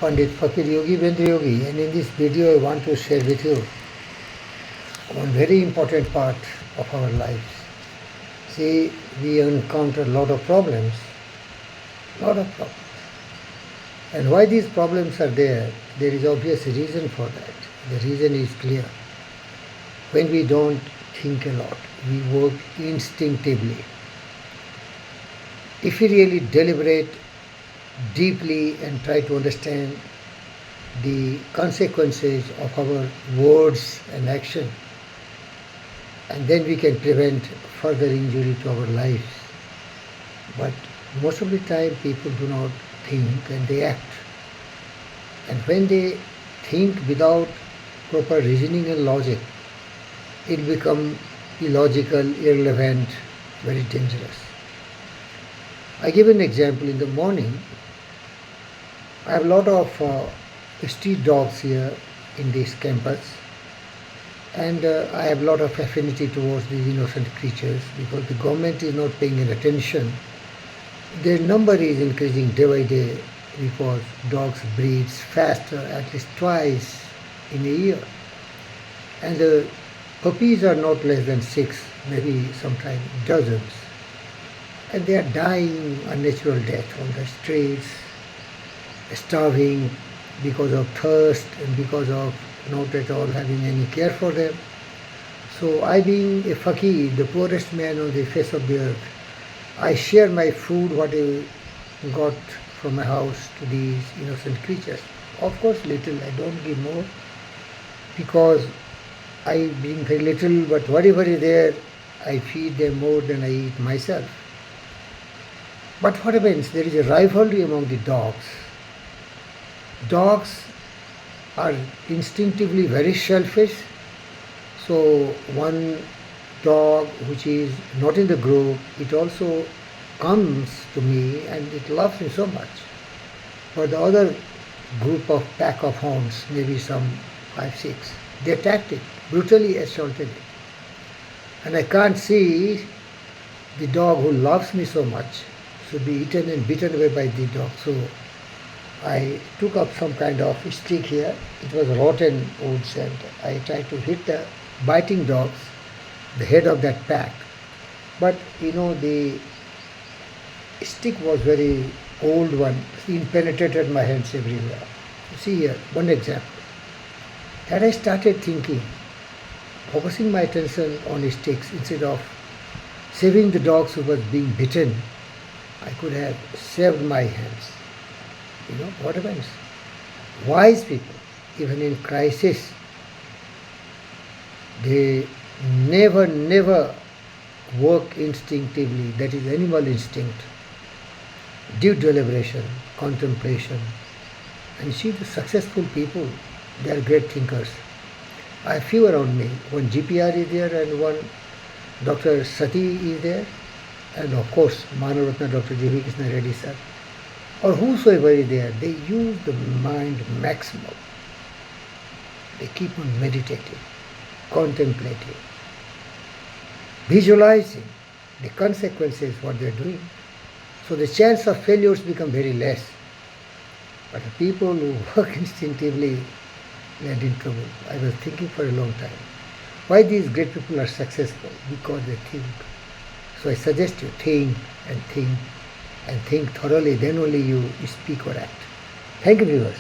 Pandit Fakir Yogi Yogi, and in this video I want to share with you one very important part of our lives. See, we encounter a lot of problems, and why these problems are there is obvious reason for that. The reason is clear. When we don't think a lot, we work instinctively. If we really deliberate deeply and try to understand the consequences of our words and action, and then we can prevent further injury to our lives. But most of the time people do not think and they act. And when they think without proper reasoning and logic, it becomes illogical, irrelevant, very dangerous. I give an example. In the morning, I have a lot of street dogs here in this campus, and I have a lot of affinity towards these innocent creatures because the government is not paying any attention. Their number is increasing day by day because dogs breeds faster, at least twice in a year. And the puppies are not less than 6, maybe sometimes dozens. And they are dying unnatural death on the streets, starving because of thirst and because of not at all having any care for them. So I, being a fakir, the poorest man on the face of the earth, I share my food, what I got from my house, to these innocent creatures. Of course little, I don't give more because I bring very little, but whatever is there, I feed them more than I eat myself. But what happens? There is a rivalry among the dogs. Dogs are instinctively very selfish. So one dog which is not in the group, it also comes to me and it loves me so much. But the other group of pack of hounds, maybe some 5, 6, they attacked it, brutally assaulted it. And I can't see the dog who loves me so much should be eaten and beaten away by the dog. So I took up some kind of stick here. It was rotten woods, and I tried to hit the biting dogs, the head of that pack. But the stick was very old one. It penetrated my hands everywhere. See here, one example. Had I started thinking, focusing my attention on sticks instead of saving the dogs who was being bitten, I could have saved my hands. What happens? Wise people, even in crisis, they never work instinctively. That is animal instinct, deep deliberation, contemplation. And see, the successful people, they are great thinkers. I have few around me. One GPR is there and one Dr. Sati is there, and of course Manaratna Dr. J.V. Krishna Reddy sir, or whosoever is there. They use the mind maximum. They keep on meditating, contemplating, visualizing the consequences what they are doing. So the chance of failures become very less. But the people who work instinctively land in trouble. I was thinking for a long time, why these great people are successful? Because they think. So I suggest you think and think and think thoroughly, then only you speak or act. Thank you, viewers.